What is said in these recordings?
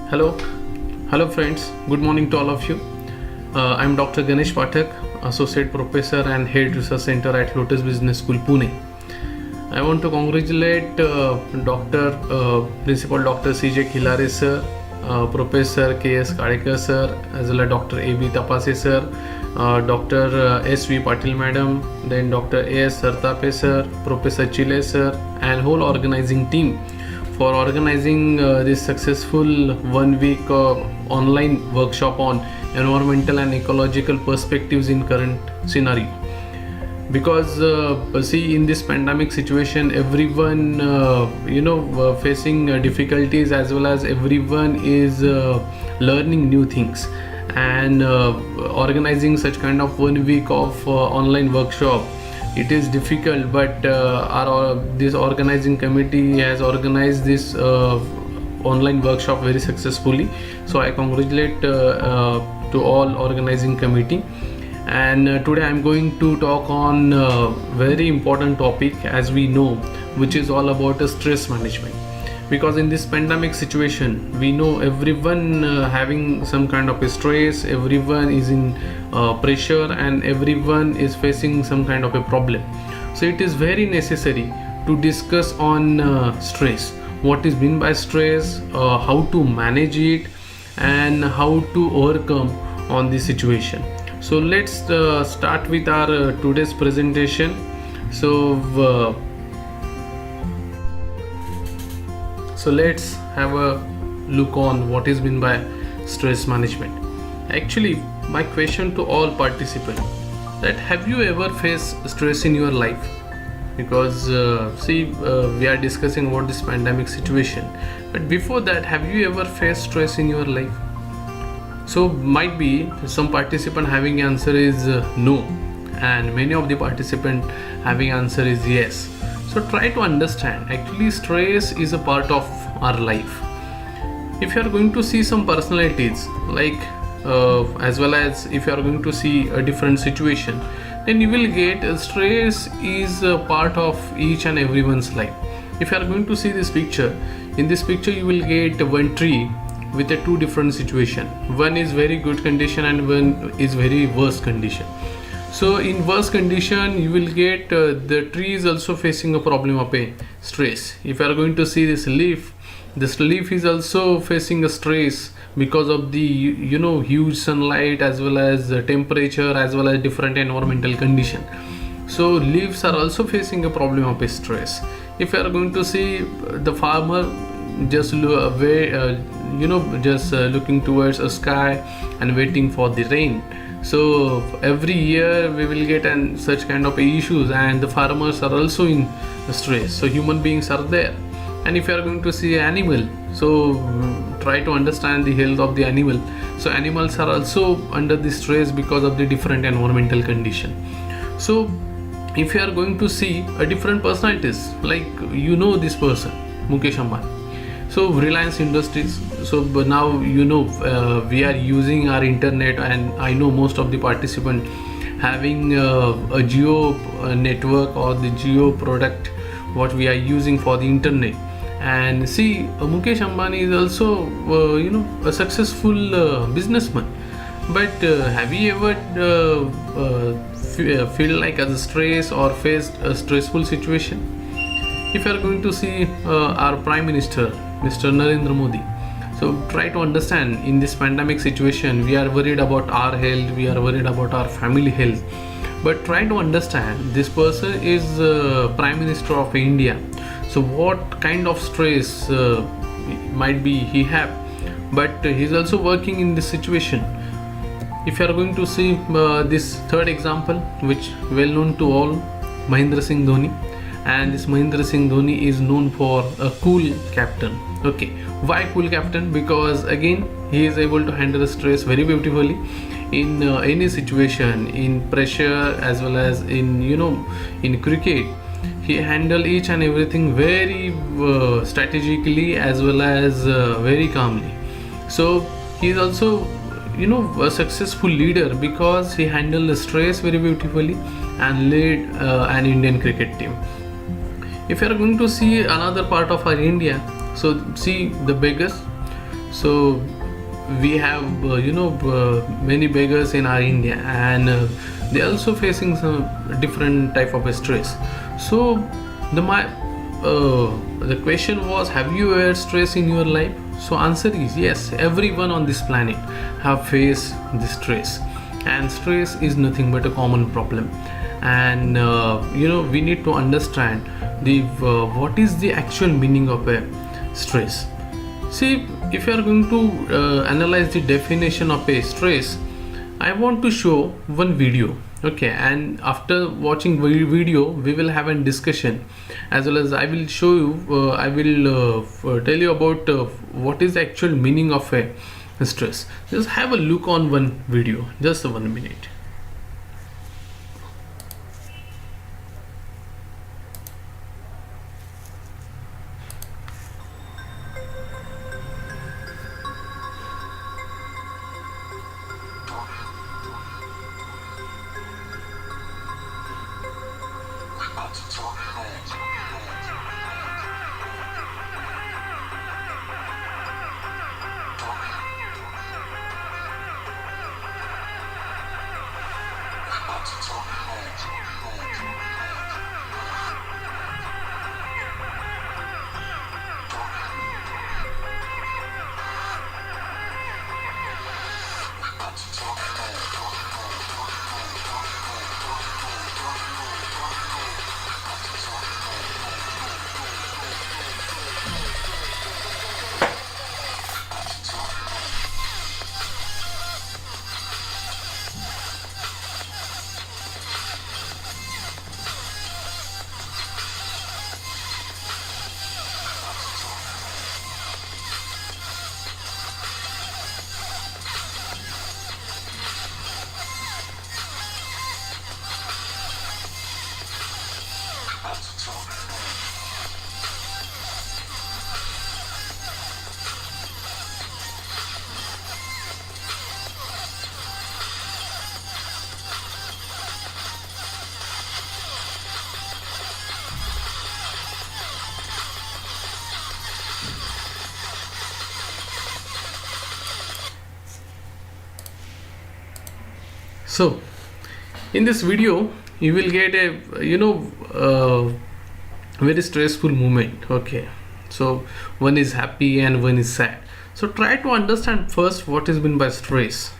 Hello, hello friends. Good morning to all of you. I'm Dr. Ganesh Pathak, Associate Professor and Head Research Center at Lotus Business School, Pune. I want to congratulate Principal Dr. C.J. Khilare sir, Professor K.S. Kadekar sir, as well as Dr. A.B. Tapase sir, Dr. S.V. Patil madam, then Dr. A.S. Sartape sir, Professor Chile sir, and whole organizing team for organizing this successful 1 week online workshop on environmental and ecological perspectives in current scenario. Because see, in this pandemic situation, everyone facing difficulties, as well as everyone is learning new things, and organizing such kind of 1 week of online workshop, it is difficult, but this organizing committee has organized this online workshop very successfully. So I congratulate to all organizing committee. And today I'm going to talk on a very important topic, as we know, which is all about stress management. Because in this pandemic situation, we know everyone having some kind of stress, everyone is in pressure, and everyone is facing some kind of a problem. So it is very necessary to discuss on stress, what is meant by stress, how to manage it, and how to overcome on this situation. So let's start with our today's presentation. So let's have a look on what is meant by stress management. Actually, my question to all participants, that have you ever faced stress in your life? Because we are discussing about this pandemic situation, but before that, have you ever faced stress in your life? So might be some participant having answer is no, and many of the participant having answer is yes. So try to understand, actually stress is a part of our life. If you are going to see some personalities, like as well as if you are going to see a different situation, then you will get stress is a part of each and everyone's life. If you are going to see this picture, in this picture you will get one tree with a two different situation. One is very good condition and one is very worse condition. So in worse condition, you will get the tree is also facing a problem of a stress. If you are going to see this leaf is also facing a stress because of the huge sunlight, as well as temperature, as well as different environmental condition. So leaves are also facing a problem of a stress. If you are going to see the farmer just looking towards a sky and waiting for the rain. So every year we will get such kind of issues, and the farmers are also in stress. So human beings are there. And if you are going to see animal, so try to understand the health of the animal. So animals are also under the stress because of the different environmental condition. So if you are going to see a different personalities, like this person, Mukesh Ambani. So Reliance Industries, so but now we are using our internet, and I know most of the participants having a Geo network or the Geo product what we are using for the internet. And see, Mukesh Ambani is also a successful businessman, but have you ever feel like as a stress or faced a stressful situation? If you are going to see our Prime Minister, Mr. Narendra Modi, so try to understand, in this pandemic situation, we are worried about our health, we are worried about our family health, but try to understand, this person is Prime Minister of India. So what kind of stress might be he have, but he's also working in this situation. If you are going to see this third example, which well known to all, Mahendra Singh Dhoni. And this Mahendra Singh Dhoni is known for a cool captain. Okay, why cool captain? Because again, he is able to handle stress very beautifully in any situation, in pressure, as well as in cricket. He handle each and everything very strategically, as well as very calmly. So he is also a successful leader because he handled the stress very beautifully and led an Indian cricket team. If you are going to see another part of our India, so see the beggars. So we have many beggars in our India, and they are also facing some different type of stress. So the question was, have you ever stress in your life? So answer is yes. Everyone on this planet have faced this stress, and stress is nothing but a common problem. And we need to understand the what is the actual meaning of a stress. See, if you are going to analyze the definition of a stress, I want to show one video, okay, and after watching video we will have a discussion, as well as I will show you I will tell you about what is the actual meaning of a stress. Just have a look on one video, just 1 minute. So in this video you will get a very stressful moment, okay. So one is happy and one is sad. So try to understand first what is meant by stress.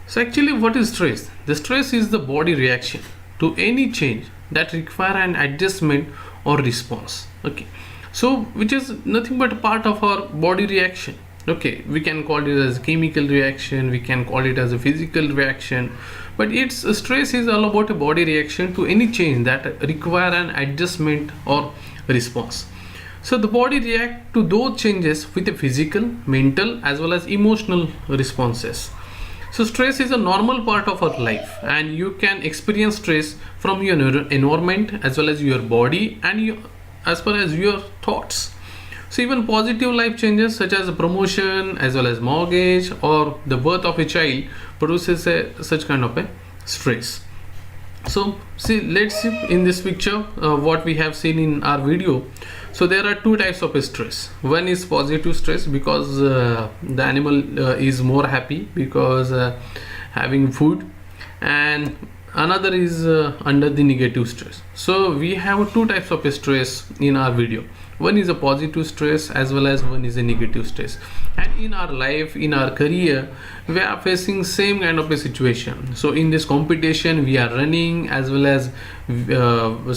So actually, what is stress? The stress is the body reaction to any change that require an adjustment or response, okay. So which is nothing but a part of our body reaction, okay. We can call it as chemical reaction, we can call it as a physical reaction, but its stress is all about a body reaction to any change that require an adjustment or response. So the body react to those changes with a physical, mental as well as emotional responses. So stress is a normal part of our life, and you can experience stress from your environment as well as your body and as well as your thoughts. So even positive life changes such as a promotion as well as mortgage or the birth of a child produces such kind of a stress. So let's see in this picture what we have seen in our video. So there are two types of stress. One is positive stress, because the animal is more happy because having food, and another is under the negative stress. So we have two types of stress in our video. One is a positive stress as well as one is a negative stress. And in our life, in our career, we are facing same kind of a situation. So in this competition we are running, as well as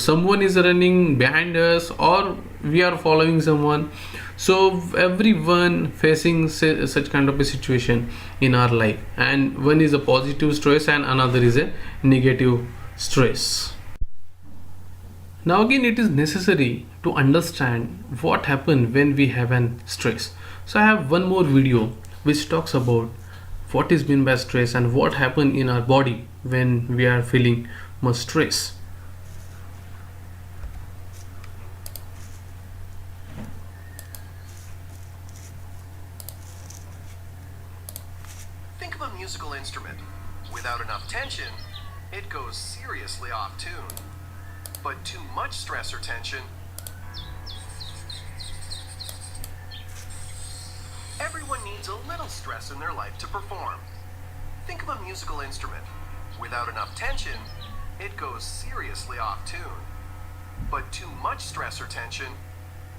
someone is running behind us or we are following someone. So everyone facing such kind of a situation in our life, and one is a positive stress and another is a negative stress. Now again, it is necessary to understand what happens when we have an stress. So I have one more video which talks about what is meant by stress and what happens in our body when we are feeling much stress. Think of a musical instrument. Without enough tension, it goes seriously off tune. But too much stress or tension, needs a little stress in their life to perform. Think of a musical instrument. Without enough tension, it goes seriously off tune. But too much stress or tension,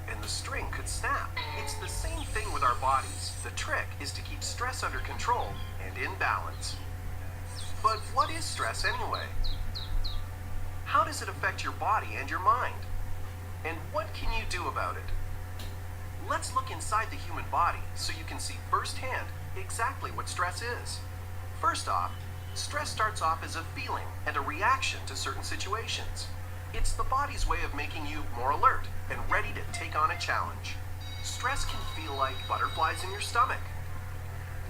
and the string could snap. It's the same thing with our bodies. The trick is to keep stress under control and in balance. But what is stress anyway? How does it affect your body and your mind? And what can you do about it? Let's look inside the human body so you can see firsthand exactly what stress is. First off, stress starts off as a feeling and a reaction to certain situations. It's the body's way of making you more alert and ready to take on a challenge. Stress can feel like butterflies in your stomach,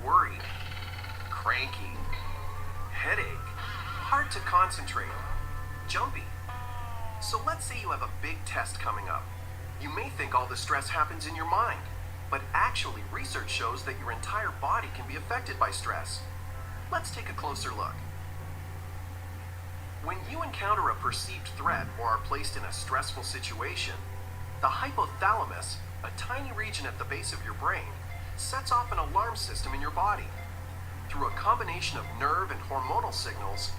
worried, cranky, headache, hard to concentrate, jumpy. So let's say you have a big test coming up. You may think all the stress happens in your mind, but actually research shows that your entire body can be affected by stress. Let's take a closer look. When you encounter a perceived threat or are placed in a stressful situation, the hypothalamus, a tiny region at the base of your brain, sets off an alarm system in your body. Through a combination of nerve and hormonal signals,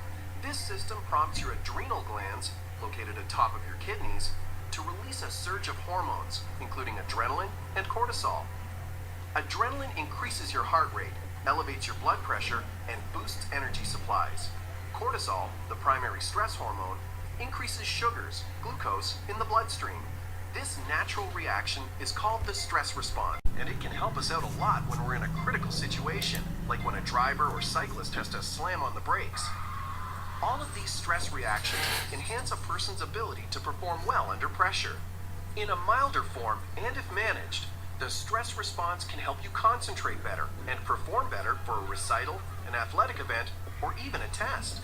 this system prompts your adrenal glands, located atop of your kidneys, to release a surge of hormones, including adrenaline and cortisol. Adrenaline increases your heart rate, elevates your blood pressure, and boosts energy supplies. Cortisol, the primary stress hormone, increases sugars, glucose, in the bloodstream. This natural reaction is called the stress response, and it can help us out a lot when we're in a critical situation, like when a driver or cyclist has to slam on the brakes. All of these stress reactions enhance a person's ability to perform well under pressure. In a milder form, and if managed, the stress response can help you concentrate better and perform better for a recital, an athletic event, or even a test.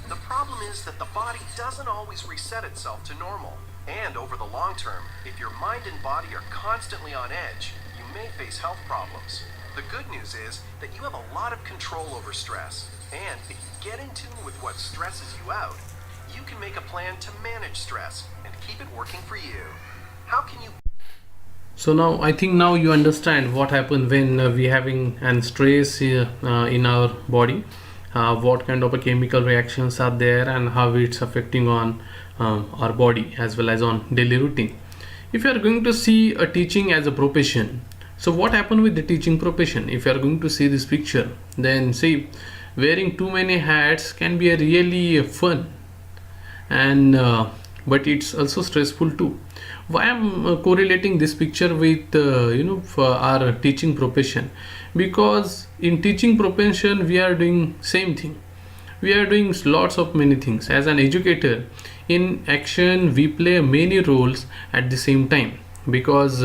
The problem is that the body doesn't always reset itself to normal. And over the long term, if your mind and body are constantly on edge, you may face health problems. The good news is that you have a lot of control over stress. And if you get in tune with what stresses you out, you can make a plan to manage stress and keep it working for you. How can you... So now I think now you understand what happens when we having an stress in our body, what kind of a chemical reactions are there and how it's affecting on our body as well as on daily routine. If you are going to see a teaching as a profession, so what happened with the teaching profession? If you are going to see this picture, then see, wearing too many hats can be a really fun, and but it's also stressful too. Why I'm correlating this picture with for our teaching profession? Because in teaching profession we are doing same thing. We are doing lots of many things. As an educator, in action we play many roles at the same time. Because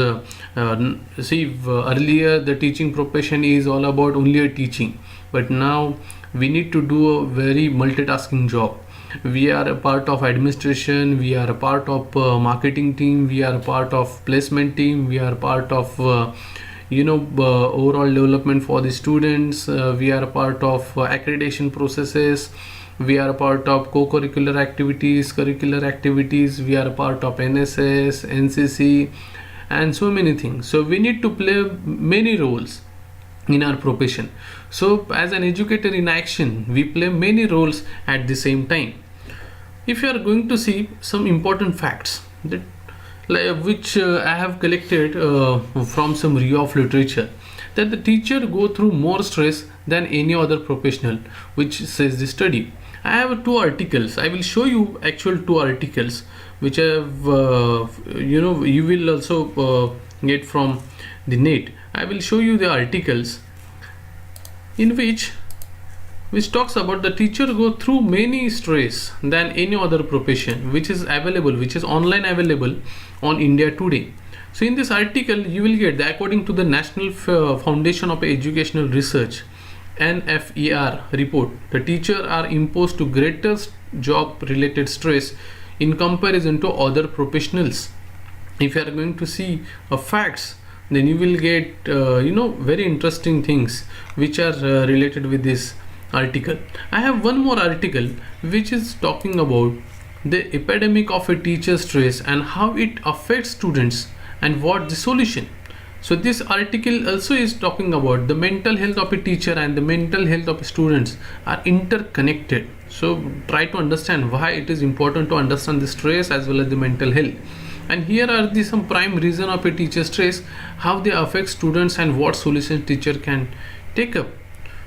earlier the teaching profession is all about only a teaching, but now we need to do a very multitasking job. We are a part of administration, we are a part of marketing team, we are a part of placement team, we are a part of overall development for the students, we are a part of accreditation processes, we are a part of co-curricular activities, curricular activities, we are a part of NSS, NCC, and so many things. So we need to play many roles in our profession. So as an educator in action, we play many roles at the same time. If you are going to see some important facts that which I have collected from some review of literature, that the teacher go through more stress than any other professional, which says the study. I have two articles. I will show you actual two articles which have you will also get from the net. I will show you the articles in which talks about the teacher go through many stress than any other profession, which is available, which is online available on India Today. So in this article you will get that according to the National Foundation of Educational Research NFER report, the teachers are imposed to greater job related stress in comparison to other professionals. If you are going to see facts, then you will get very interesting things which are related with this article. I have one more article which is talking about the epidemic of a teacher stress and how it affects students and what the solution. So this article also is talking about the mental health of a teacher and the mental health of students are interconnected. So try to understand why it is important to understand the stress as well as the mental health. And here are the some prime reason of a teacher stress, how they affect students and what solutions teacher can take up.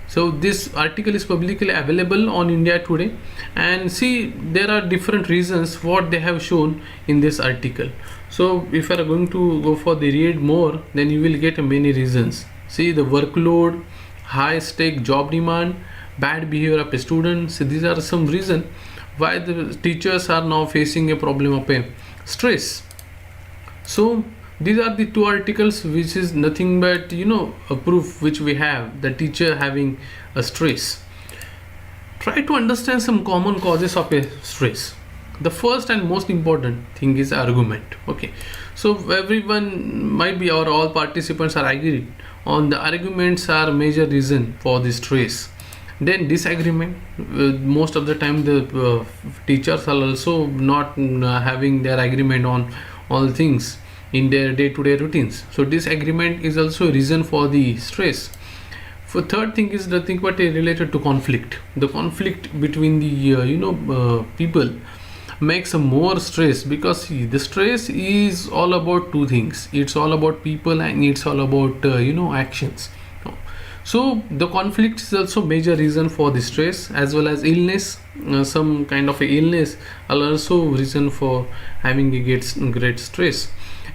So this article is publicly available on India Today, and see there are different reasons what they have shown in this article. So if you are going to go for the read more, then you will get many reasons. See the workload, high stake job demand, bad behavior of a student. So these are some reasons why the teachers are now facing a problem of a stress. So these are the two articles which is nothing but a proof which we have the teacher having a stress. Try to understand some common causes of a stress. The first and most important thing is argument. Okay, so everyone might be or all participants are agreed on the arguments are major reason for the stress. Then disagreement, most of the time the teachers are also not having their agreement on all things in their day-to-day routines. So disagreement is also a reason for the stress. For third thing is the thing what is related to conflict. The conflict between the people makes a more stress, because see, the stress is all about two things. It's all about people and it's all about actions. So the conflict is also major reason for the stress, as well as illness. Some kind of a illness are also reason for having a great stress.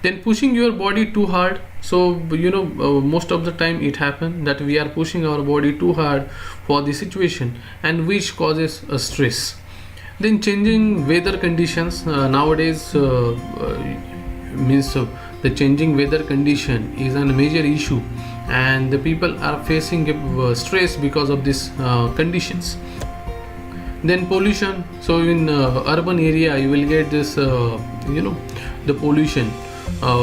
Then pushing your body too hard. So most of the time it happens that we are pushing our body too hard for the situation, and which causes a stress. Then changing weather conditions nowadays means the changing weather condition is a major issue, and the people are facing stress because of these conditions. Then pollution. So in urban area you will get this the pollution,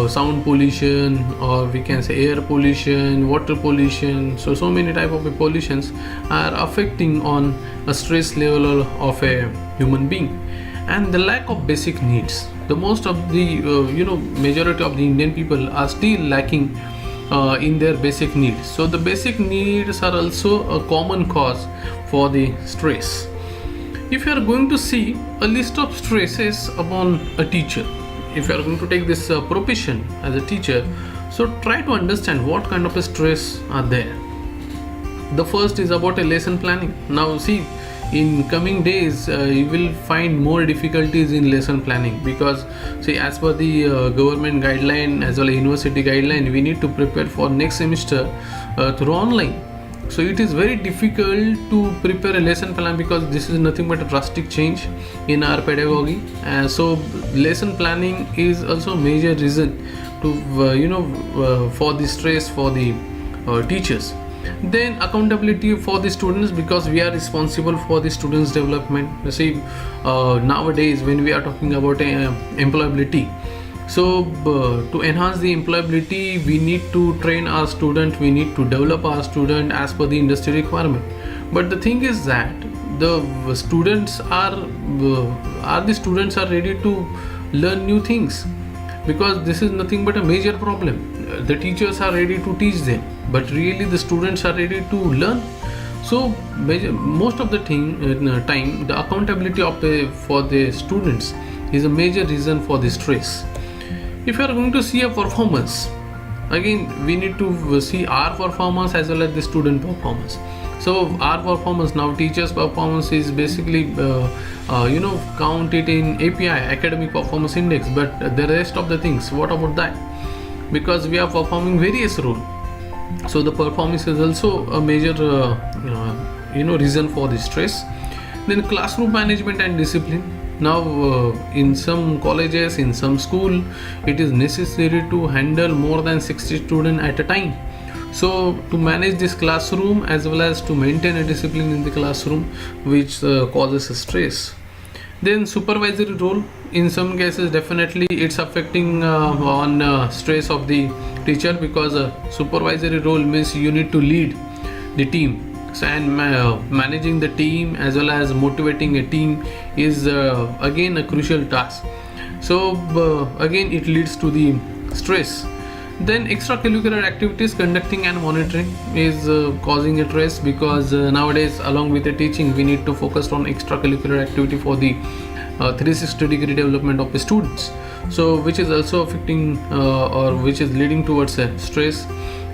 sound pollution, or we can say air pollution, water pollution. So many type of pollutions are affecting on a stress level of a human being. And the lack of basic needs. The most of the majority of the Indian people are still lacking in their basic needs. So the basic needs are also a common cause for the stress. If you are going to see a list of stresses upon a teacher, if you are going to take this profession as a teacher, so try to understand what kind of a stress are there. The first is about a lesson planning. Now see, in coming days you will find more difficulties in lesson planning, because see, as per the government guideline as well as university guideline, we need to prepare for next semester through online. So it is very difficult to prepare a lesson plan, because this is nothing but a drastic change in our pedagogy. So lesson planning is also major reason to for the stress for the teachers. Then accountability for the students, because we are responsible for the students development. You see, nowadays when we are talking about employability, so to enhance the employability, we need to train our student, we need to develop our student as per the industry requirement. But the thing is that the students are ready to learn new things, because this is nothing but a major problem. The teachers are ready to teach them, but really the students are ready to learn. So most of the time the accountability for the students is a major reason for the stress. If you are going to see a performance, again we need to see our performance as well as the student performance. So our performance, now teachers performance is basically count it in API, academic performance index, but the rest of the things, what about that? Because we are performing various roles, so the performance is also a major reason for the stress. Then classroom management and discipline. Now in some colleges, in some school, it is necessary to handle more than 60 students at a time. So to manage this classroom as well as to maintain a discipline in the classroom, which causes stress. Then supervisory role, in some cases definitely it's affecting on stress of the teacher, because supervisory role means you need to lead the team. So, and managing the team as well as motivating a team is again a crucial task. So again it leads to the stress. Then extracurricular activities conducting and monitoring is causing a stress, because nowadays along with the teaching we need to focus on extracurricular activity for the 360-degree development of the students, so which is also affecting or which is leading towards a stress.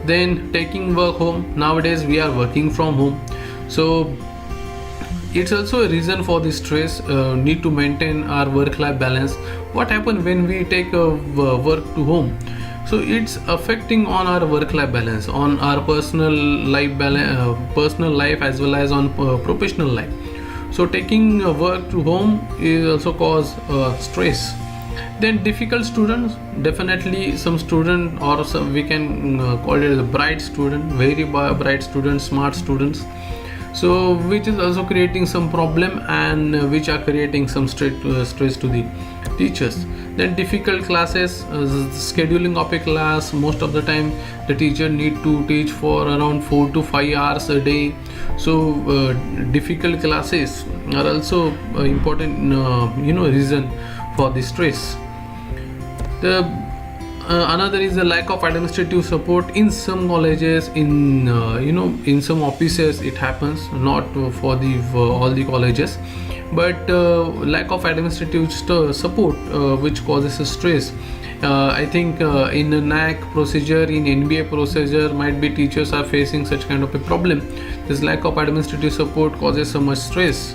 Then taking work home, nowadays we are working from home, so it's also a reason for the stress. Need to maintain our work-life balance. What happens when we take work to home? So it's affecting on our work-life balance, on our personal life balance, personal life as well as on professional life. So taking work to home is also cause stress. Then difficult students, definitely some student, or some we can call it as a bright student, very bright students, smart students, so which is also creating some problem, and which are creating some stress to the teachers. Then difficult classes, scheduling of a class, most of the time the teacher need to teach for around 4 to 5 hours a day, so difficult classes are also important reason for the stress. The another is the lack of administrative support in some colleges, in some offices it happens, not for the all the colleges, but lack of administrative support which causes stress. I think in a NAC procedure, in NBA procedure, might be teachers are facing such kind of a problem. This lack of administrative support causes so much stress.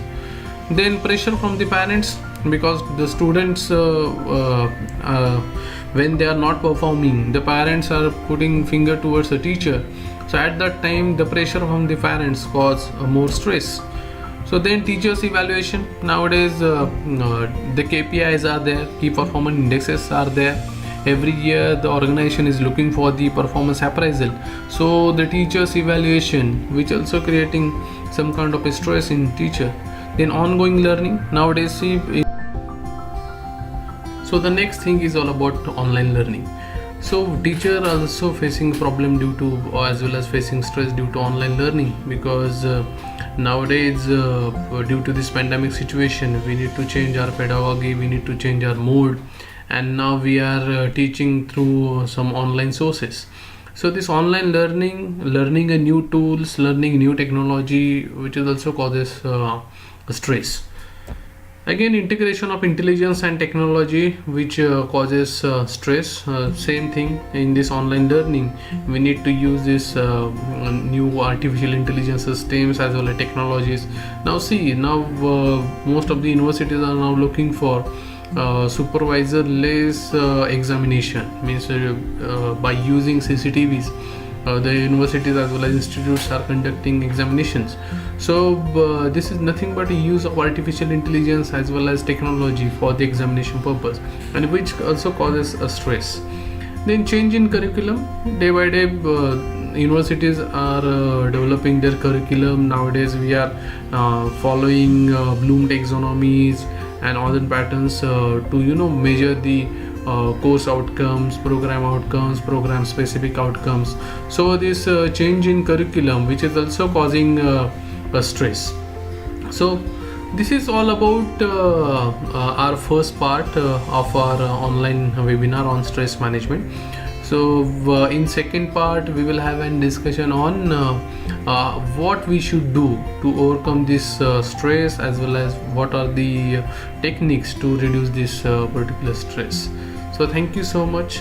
Then pressure from the parents, because the students when they are not performing, the parents are putting finger towards the teacher, so at that time the pressure from the parents cause more stress. So then teachers evaluation, nowadays the KPIs are there, key performance indexes are there. Every year the organization is looking for the performance appraisal, so the teachers evaluation, which also creating some kind of a stress in teacher. Then ongoing learning, nowadays so the next thing is all about online learning. So teacher are also facing problem due to, or as well as facing stress due to online learning, because nowadays due to this pandemic situation we need to change our pedagogy, we need to change our mode, and now we are teaching through some online sources. So this online learning a new tools, learning new technology, which is also causes stress. Again, integration of intelligence and technology, which causes stress. Same thing in this online learning, we need to use this new artificial intelligence systems as well as technologies. Now most of the universities are now looking for supervisor-less examination, means by using CCTVs. The universities as well as institutes are conducting examinations. So this is nothing but a use of artificial intelligence as well as technology for the examination purpose, and which also causes a stress. Then change in curriculum, day by day universities are developing their curriculum. Nowadays we are following Bloom taxonomies and other patterns to measure the course outcomes, program specific outcomes. So this change in curriculum, which is also causing stress. So this is all about our first part of our online webinar on stress management. So in second part we will have a discussion on what we should do to overcome this stress, as well as what are the techniques to reduce this particular stress. So thank you so much.